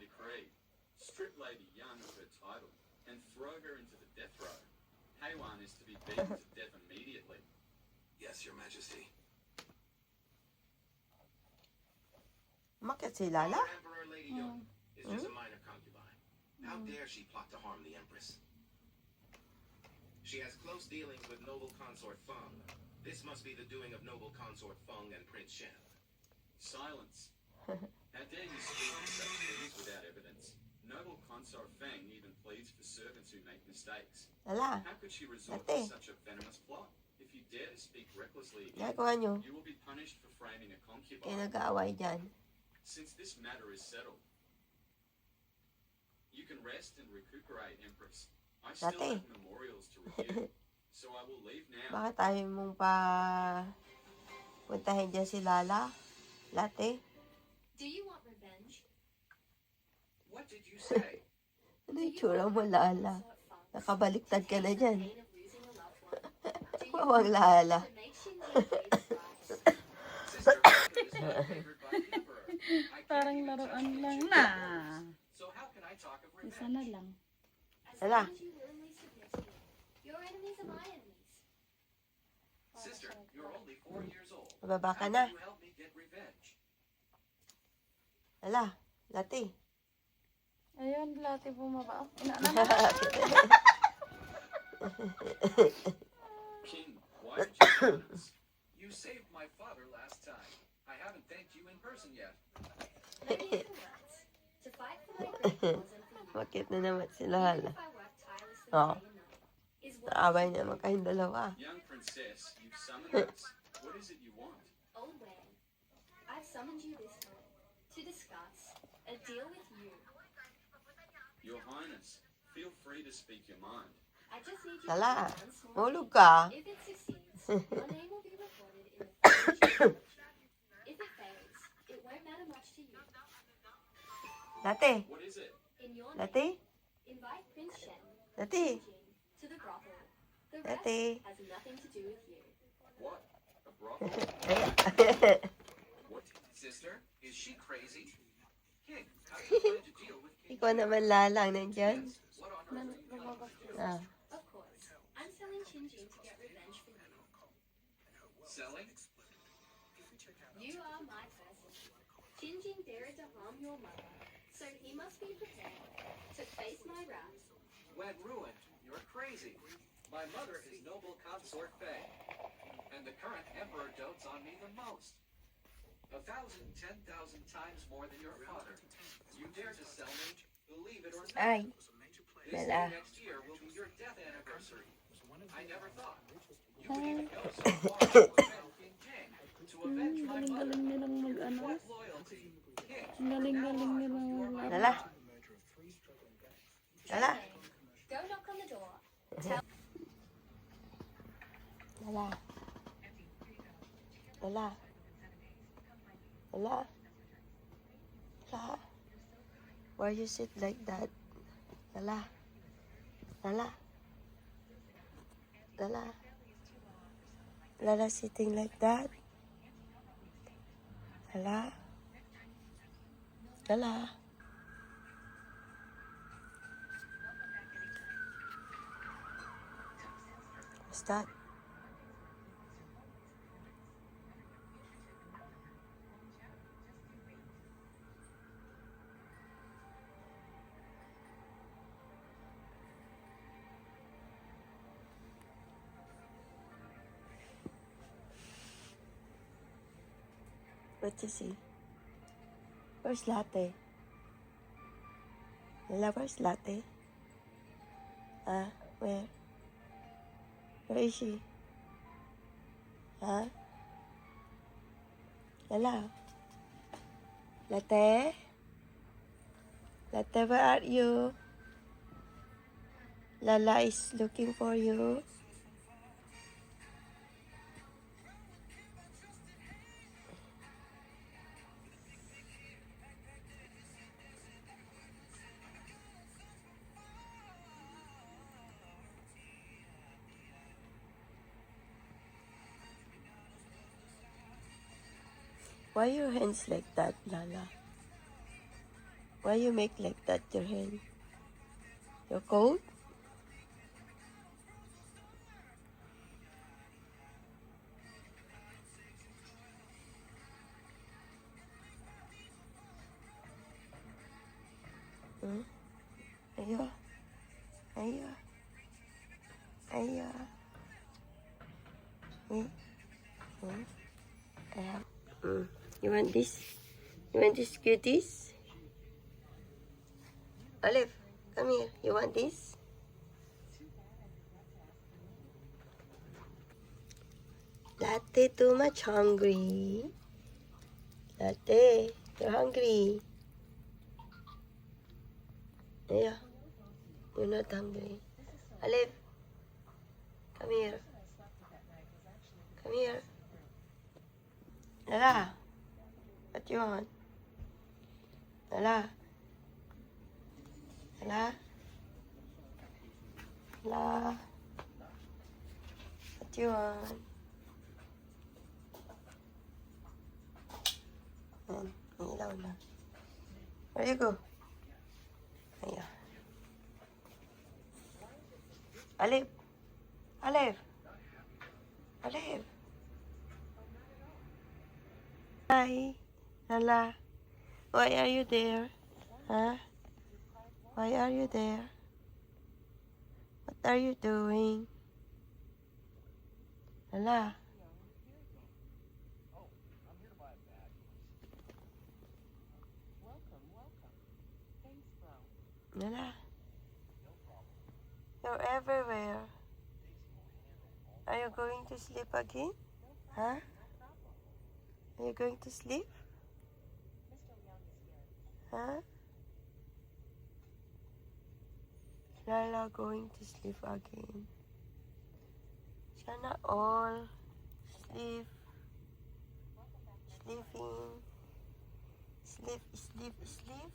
decree. Strip Lady Young of her title and throw her into the death row. Haywan is to be beaten to death immediately. Yes, Your Majesty. Umakyat si Lala? Our Emperor Lady Young is just a minor concubine. How dare she plot to harm the Empress? She has close dealings with noble consort Feng. This must be the doing of noble consort Feng and Prince Shen. Silence. How dare you speak of such things without evidence? Noble consort Feng even pleads for servants who make mistakes. Lala, How could she resort Ate. to such a venomous plot? If you dare to speak recklessly again, ginagawa nyo. you will be punished for framing a Kayo concubine. nag-aaway dyan. Since this matter is settled, you can rest and recuperate, Empress. I still Ate. have memorials to review, so I will leave now. Bakit tayo mong puntahin dyan si Lala? Late? Do you want revenge? What did you say? Ano yung tsura mo, Lala? Nakabaliktad ka na dyan. Wawang Lala. Sister, Rebecca is not favored by the Emperor. I can't Parang even touch laruan the lang ancient na. emperors. So how can I talk of Isa na revenge? lang. Ala. Your enemies are my enemies. Sister, you're only 4 years old. Mababa ka How na. can you help me get revenge? Ala, Late. Ayun, lati bumaba. Inaanap. King, why did you join us? You saved my father last time. I haven't thanked you in person yet. No need for words. To fight for my great cause and for you, Bakit na naman si even Lala? if I work tirelessly Oh. day and night, is what Naaway naman kayong dalawa. Young princess, you've summoned us. What is it you want? Old Wan. I've summoned you this time to discuss a deal with you. Your Highness, feel free to speak your mind. I just need you Lala, to do one small mahulog thing. ka. If it succeeds, your name will be recorded in the French. If it fails, it won't matter much to you. Late, In your name, Late, invite Prince Shen Late, to the brothel. The rest Late. has nothing to do with you. What? A brothel? Ayan. What? Sister, is she crazy? King, how do you plan to deal with King? Ikaw naman lalang nandyan. What on earth are you planning to do? Ah. Of course, I'm selling Qingjin to get revenge for you. Selling? You are my person. Qingjin dared to harm your mother, so he must be prepared to face my wrath. When ruined, you're crazy. My mother is noble consort Fei, and the current emperor dotes on me the most. 1,000, 10,000 times more than your father. You dare to sell me? Believe it or not. Ay, This Lala. day next year will be your death anniversary. I never thought you would even go so far to offend King Jing, to avenge my mother. Galing-galing nilang mag-ano. What loyalty? King, from Galing-galing now on, nilang you are my mag- Lala. Lala. Go knock on the door. Lala. Lala. Lala. Lala. Why you sit like that? Lala. Lala. Lala. Lala sitting like that. Lala. Lala. What's that? What you see? Where's Latte? Lala, where's Latte? Where? Where is she? Lala? Latte? Latte, where are you? Lala is looking for you. Why your hands like that, Lala? Why you make like that, your hand? You're cold? Hmm? Ayo. Ayo. Ayo. Hmm? Hmm? Ayo. You want this? You want this cuties? Olive, come here. You want this? Latte, too much hungry. Latte, you're hungry. Yeah, you're not hungry. Olive, come here. Come here. Lala, what you want? Lala. Lala. Lala. What you want? Ilaw na. Where you go? Ayan. Olive. Olive. Olive. Hi. Lala. Why are you there? Huh? Why are you there? What are you doing? Lala. Lala. You're everywhere. Are you going to sleep again? Huh? Are you going to sleep? Huh? Lala going to sleep again. Sana all sleep. Sleeping. Sleep, sleep, sleep.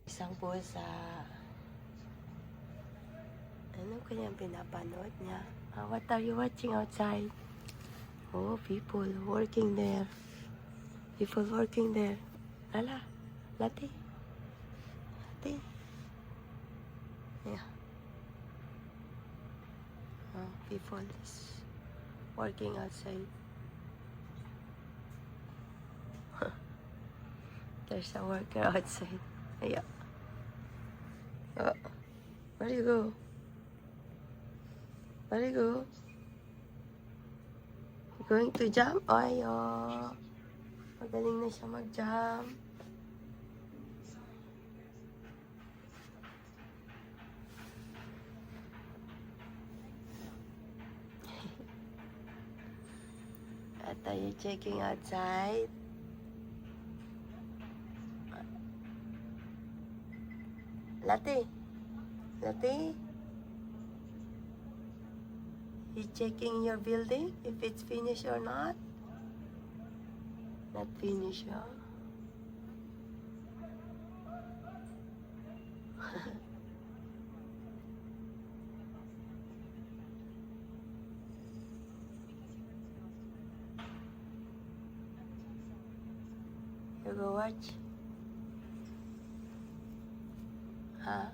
Isang pusa. Ano kayang pinapanood niya? What are you watching outside? Oh, people working there. People working there. Lala, Lati. Lati. Yeah. People is working outside. There's a worker outside. Yeah. Oh, where do you go? Where do you go? You going to jump? Ay, oh. Magaling na siya mag-jump. At are you checking outside? Lati. Lati. You checking your building if it's finished or not? Not finished, huh? You go watch? Huh?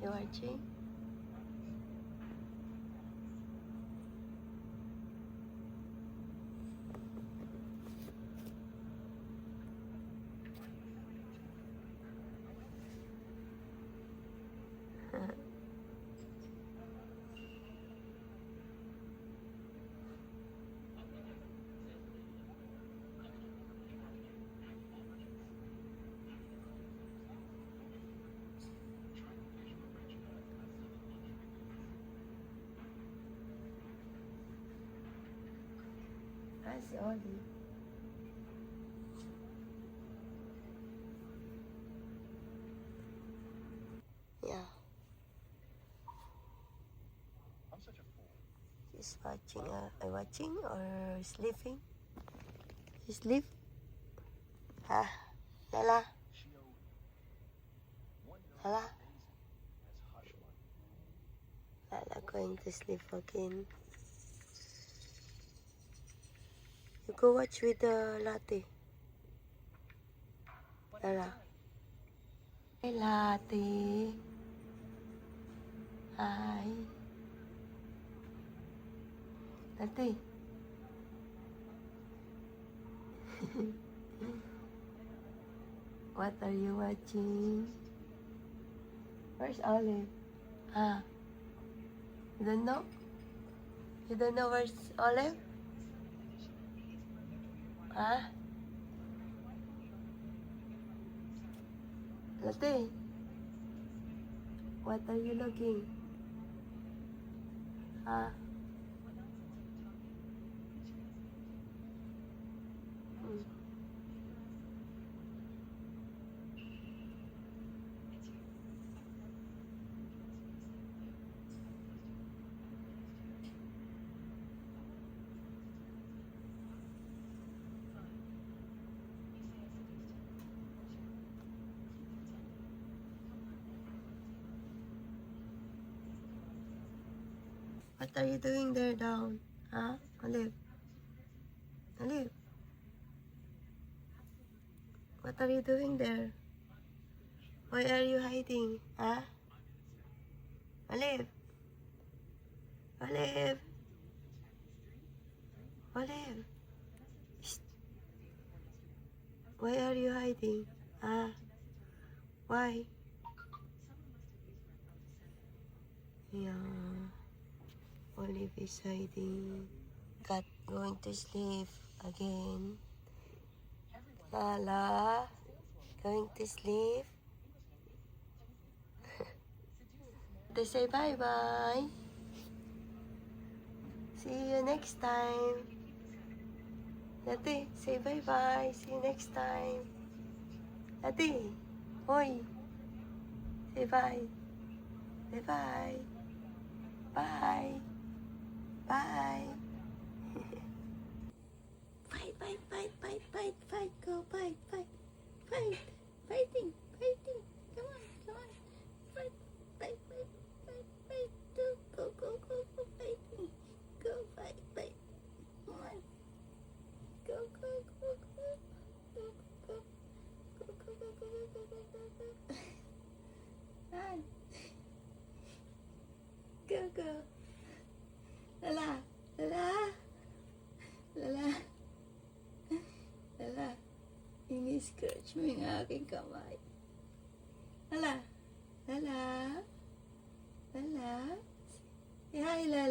You watching? I see Ollie. Yeah. She's watching. Watching or sleeping? She sleep? Ah, Lala. Lala. Lala, going to sleep again. You go watch with the latte. Lala. Hey, latte. Hi. Latte. What are you watching? Where's Olive? Ah. You don't know? You don't know where's Olive? Huh? Latte? What are you looking? Huh? What are you doing there down? Huh? Olive? Olive? What are you doing there? Why are you hiding? Huh? Olive? Olive? Olive? Shh. Why are you hiding? Huh? Why? Yeah. Olive is hiding. Cat going to sleep again. Lala, going to sleep. They say bye-bye. See you next time. Latte, say bye-bye. See you next time. Latte, oi. Say bye. Say bye. Bye. Bye. Fight, fight, fight, fight, fight, fight. Go, fight, fight, fight. Fighting, fighting. Come on, come on. Fight, fight, fight, fight, fight. Go, go, go, go, fighting. Go, fight, fight. Come on. Go, go, go, go. Go, go, go, go, go, go, go, go, go, go. Run. Go, go. Lala, Lala. Lala. Lala. Ini-scratch mo yung aking kamay. Lala. Lala. Lala. Say hi, Lala.